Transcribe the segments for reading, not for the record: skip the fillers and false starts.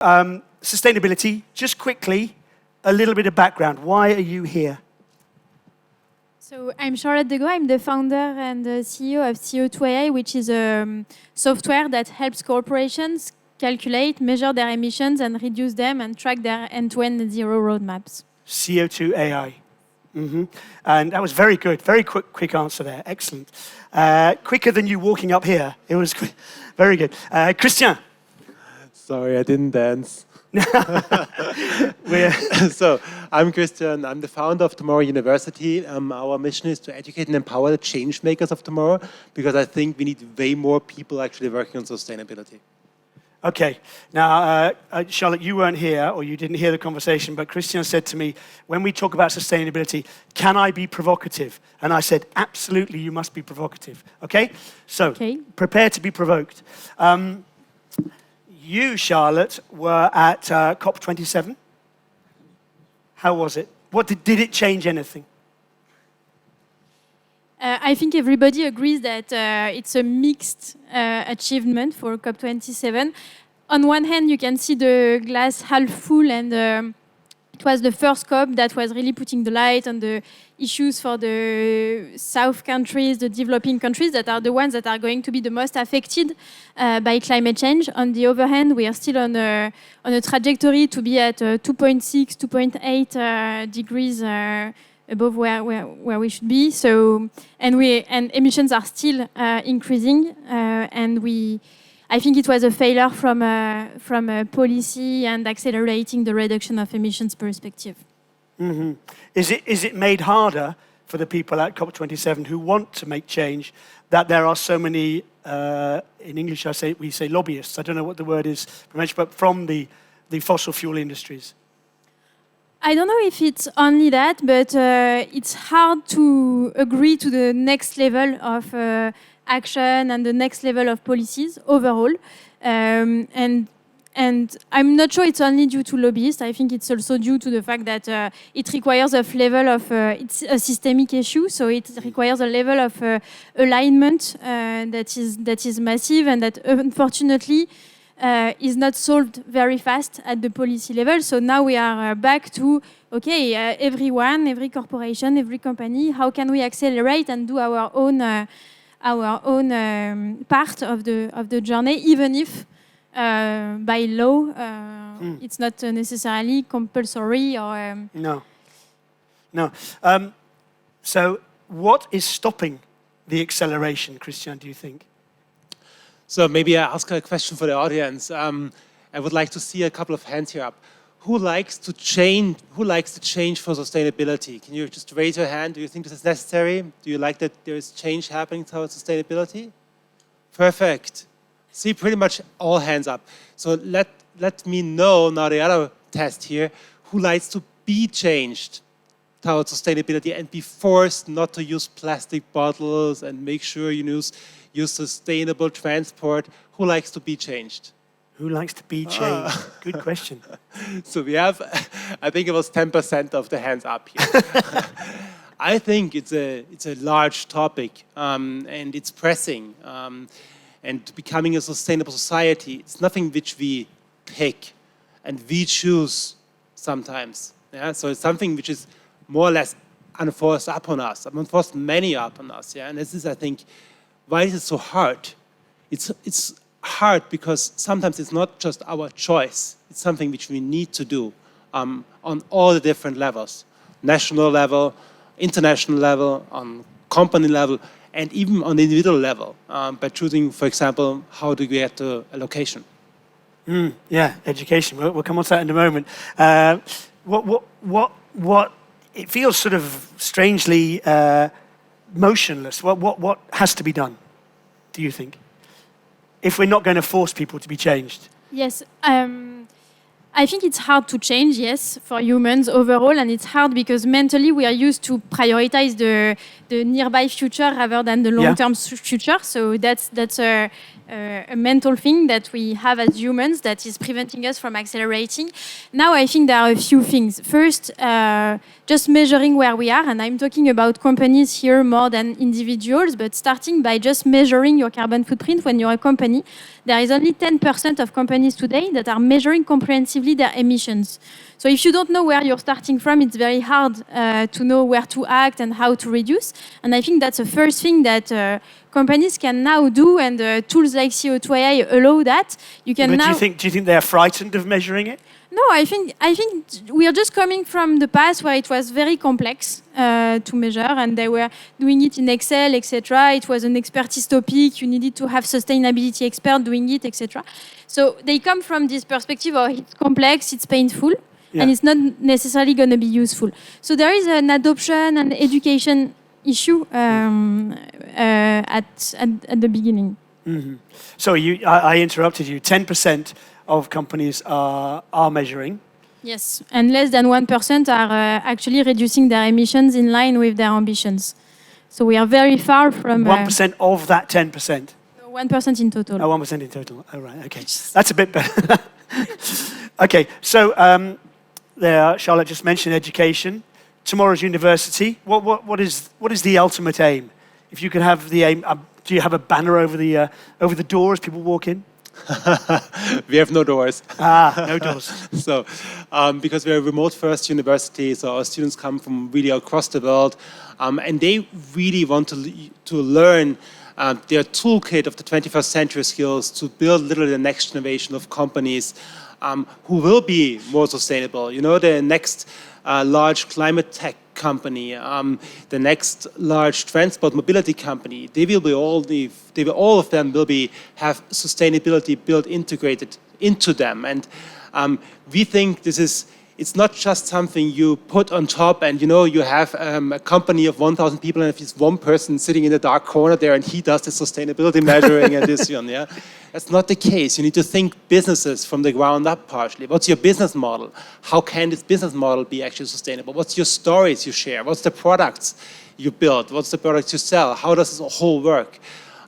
Sustainability, just quickly, a little bit of background. Why are you here? So I'm Charlotte Degot. I'm the founder and the CEO of CO2AI, which is a software that helps corporations calculate, measure their emissions, and reduce them, and track their end-to-end zero roadmaps. CO2 AI. And that was very good. Very quick answer there. Excellent. Quicker than you walking up here. It was very good. Christian. Sorry, I didn't dance. So, I'm Christian. I'm the founder of Tomorrow University. Our mission is to educate and empower the change makers of tomorrow, because I think we need way more people actually working on sustainability. Okay. Now, Charlotte, you weren't here, or you didn't hear the conversation, but Christian said to me, when we talk about sustainability, can I be provocative? And I said, absolutely, you must be provocative. Okay? So, prepare to be provoked. You, Charlotte, were at COP27. How was it? Did it change anything? I think everybody agrees that it's a mixed achievement for COP27. On one hand, you can see the glass half full, and it was the first COP that was really putting the light on the issues for the South countries, the developing countries, that are the ones that are going to be the most affected by climate change. On the other hand, we are still on a trajectory to be at 2.6, 2.8 degrees above where we should be. So, and emissions are still increasing, I think it was a failure from a policy and accelerating the reduction of emissions perspective. Mm-hmm. Is it made harder for the people at COP27 who want to make change that there are so many, in English we say lobbyists, I don't know what the word is, but from the fossil fuel industries? I don't know if it's only that, but it's hard to agree to the next level of action and the next level of policies overall. And I'm not sure it's only due to lobbyists. I think it's also due to the fact that it requires a level of, it's a systemic issue, so it requires a level of alignment that is massive, and that unfortunately is not solved very fast at the policy level. So now we are back to, okay, everyone, every corporation, every company, how can we accelerate and do our own part of the journey, even if by law it's not necessarily compulsory or... No. So what is stopping the acceleration, Christian, do you think? So maybe I ask a question for the audience. I would like to see a couple of hands here up. Who likes to change? Who likes to change for sustainability? Can you just raise your hand? Do you think this is necessary? Do you like that there is change happening towards sustainability? Perfect. See, pretty much all hands up. So let me know now the other test here. Who likes to be changed towards sustainability and be forced not to use plastic bottles and make sure you use sustainable transport? Who likes to be changed? Who likes to be changed? Good question. So we have, I think it was 10% of the hands up here. I think it's a large topic, and it's pressing. And becoming a sustainable society, it's nothing which we pick and we choose sometimes. Yeah? So it's something which is more or less unforced upon us, unforced many upon us. Yeah? And this is, I think, why is it so hard? It's hard because sometimes it's not just our choice. It's something which we need to do on all the different levels. National level, international level, on company level, and even on the individual level, by choosing, for example, how to get to a location. Yeah, education. We'll come on to that in a moment. What? It feels sort of strangely motionless. What has to be done, do you think, if we're not going to force people to be changed? Yes. I think it's hard to change, yes, for humans overall, and it's hard because mentally we are used to prioritize the nearby future rather than the long-term future. So that's a mental thing that we have as humans that is preventing us from accelerating. Now I think there are a few things. First, just measuring where we are, and I'm talking about companies here more than individuals, but starting by just measuring your carbon footprint when you're a company. There is only 10% of companies today that are measuring comprehensively their emissions. So if you don't know where you're starting from, it's very hard to know where to act and how to reduce. And I think that's the first thing that companies can now do, and tools like CO2 AI allow that. You can do you think they're frightened of measuring it? No, I think we are just coming from the past where it was very complex to measure, and they were doing it in Excel, etc. It was an expertise topic. You needed to have sustainability expert doing it, etc. So they come from this perspective of it's complex, it's painful, and it's not necessarily going to be useful. So there is an adoption and education issue at the beginning. Mm-hmm. So I interrupted you. 10% of companies are measuring. Yes, and less than 1% are actually reducing their emissions in line with their ambitions. So we are very far from... 1% of that 10%? 1% in total. Oh, 1% in total. Oh, right, okay. That's a bit better. Okay, so there, Charlotte just mentioned education. Tomorrow's university. What is the ultimate aim? If you could have the aim, do you have a banner over the door as people walk in? We have no doors. No doors. So, because we're a remote-first university, so our students come from really across the world, and they really want to learn their toolkit of the 21st century skills to build literally the next generation of companies who will be more sustainable. You know, the next large climate tech company, the next large transport mobility company, all of them will have sustainability integrated into them. And we think it's not just something you put on top and, you have a company of 1,000 people and if it's one person sitting in the dark corner there and he does the sustainability measuring and this one, yeah? That's not the case. You need to think businesses from the ground up partially. What's your business model? How can this business model be actually sustainable? What's your stories you share? What's the products you build? What's the products you sell? How does this whole work?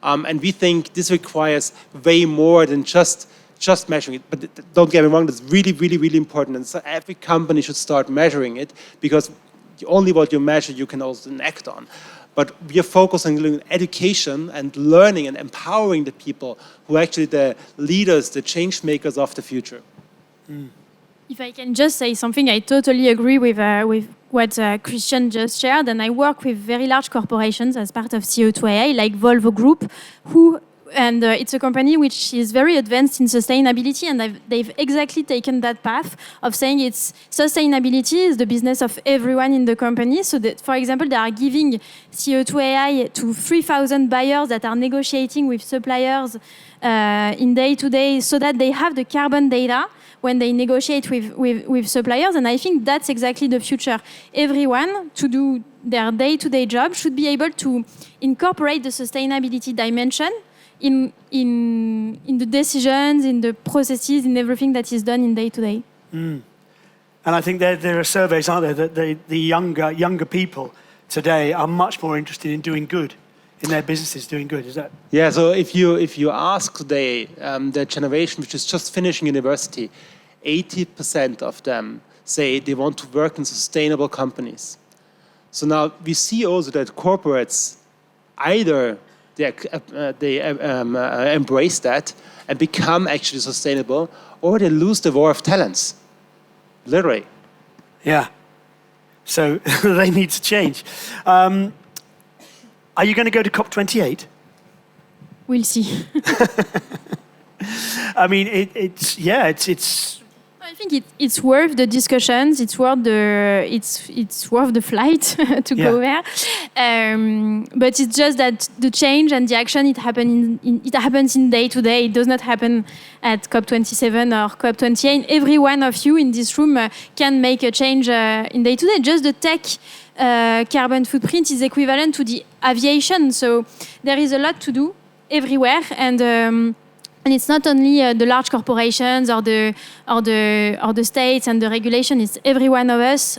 And we think this requires way more than just measuring it. But don't get me wrong, that's really, really, really important. And so every company should start measuring it because only what you measure you can also act on. But we are focusing on education and learning and empowering the people who are actually the leaders, the change makers of the future. If I can just say something, I totally agree with what Christian just shared. And I work with very large corporations as part of CO2 AI, like Volvo Group, and it's a company which is very advanced in sustainability, and they've exactly taken that path of saying sustainability is the business of everyone in the company. So that, for example, they are giving CO2 AI to 3,000 buyers that are negotiating with suppliers in day-to-day so that they have the carbon data when they negotiate with suppliers. And I think that's exactly the future. Everyone, to do their day-to-day job, should be able to incorporate the sustainability dimension in the decisions, in the processes, in everything that is done in day-to-day. And I think there are surveys, aren't there, that the younger people today are much more interested in doing good, in their businesses doing good. Is that? Yeah, so if you ask today the generation which is just finishing university, 80% of them say they want to work in sustainable companies. So now we see also that corporates either they embrace that and become actually sustainable, or they lose the war of talents, literally. Yeah. So they need to change. Are you going to go to COP28? We'll see. I mean, it's. I think it's worth the discussions. It's worth the flight to go there. But it's just that the change and the action it happens in day to day. It does not happen at COP27 or COP28. Every one of you in this room can make a change in day to day. Just the tech carbon footprint is equivalent to the aviation. So there is a lot to do everywhere, and And it's not only the large corporations or the states and the regulation. It's every one of us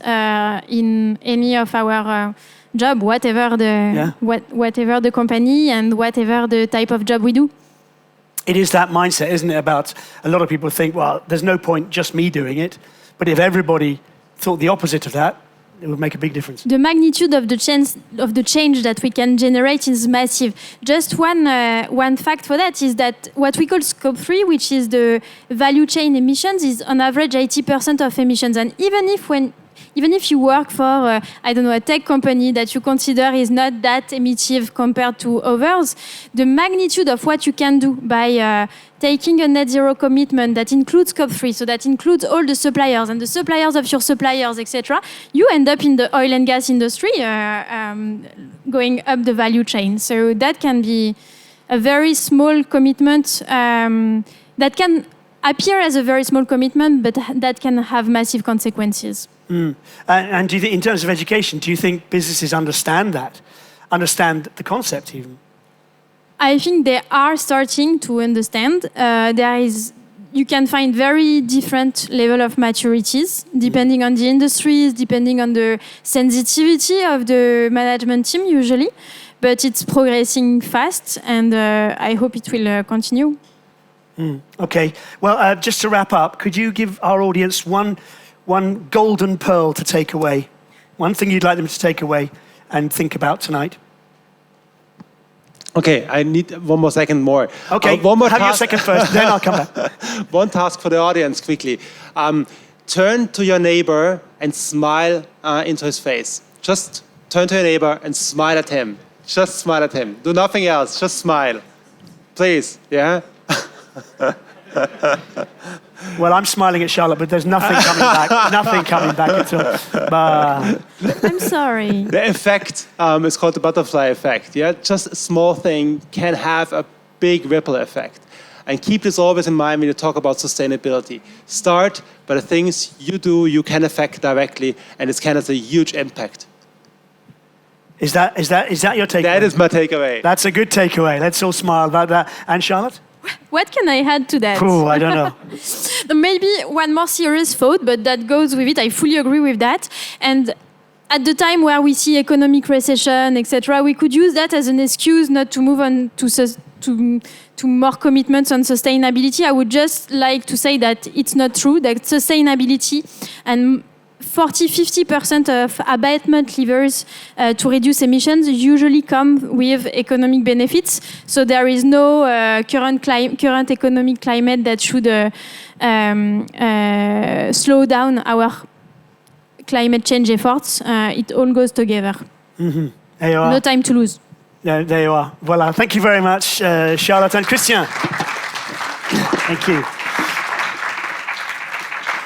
in any of our job, whatever the company and whatever the type of job we do. It is that mindset, isn't it? About a lot of people think, well, there's no point just me doing it. But if everybody thought the opposite of that, it would make a big difference. The magnitude of the change that we can generate is massive. Just one fact for that is that what we call Scope 3, which is the value chain emissions, is on average 80% of emissions. And even if you work for, a tech company that you consider is not that emittive compared to others, the magnitude of what you can do by taking a net zero commitment that includes Scope 3, so that includes all the suppliers and the suppliers of your suppliers, etc., you end up in the oil and gas industry going up the value chain. So that can be a very small commitment that can appear as a very small commitment, but that can have massive consequences. And do you think, in terms of education, do you think businesses understand the concept even? I think they are starting to understand. You can find very different level of maturities depending on the industries, depending on the sensitivity of the management team usually, but it's progressing fast, and I hope it will continue. Okay. Well, just to wrap up, could you give our audience one golden pearl to take away? One thing you'd like them to take away and think about tonight? Okay, I need 1 more second more. Okay, one more have your second first, then I'll come back. One task for the audience, quickly. Turn to your neighbor and smile into his face. Just turn to your neighbor and smile at him. Just smile at him. Do nothing else, just smile. Please, yeah? Well, I'm smiling at Charlotte, but there's nothing coming back. Nothing coming back at all. But I'm sorry. The effect is called the butterfly effect. Yeah, just a small thing can have a big ripple effect. And keep this always in mind when you talk about sustainability. Start by the things you do, you can affect directly, and it's kind of a huge impact. Is that your takeaway? That is my takeaway. That's a good takeaway. Let's all smile about that. And Charlotte? What can I add to that? Oh, I don't know. Maybe one more serious thought, but that goes with it. I fully agree with that. And at the time where we see economic recession, etc., we could use that as an excuse not to move on to more commitments on sustainability. I would just like to say that it's not true, that sustainability and 40-50% of abatement levers to reduce emissions usually come with economic benefits. So there is no current economic climate that should slow down our climate change efforts. It all goes together. Mm-hmm. There you are. No time to lose. There you are. Voilà. Thank you very much, Charlotte and Christian. Thank you.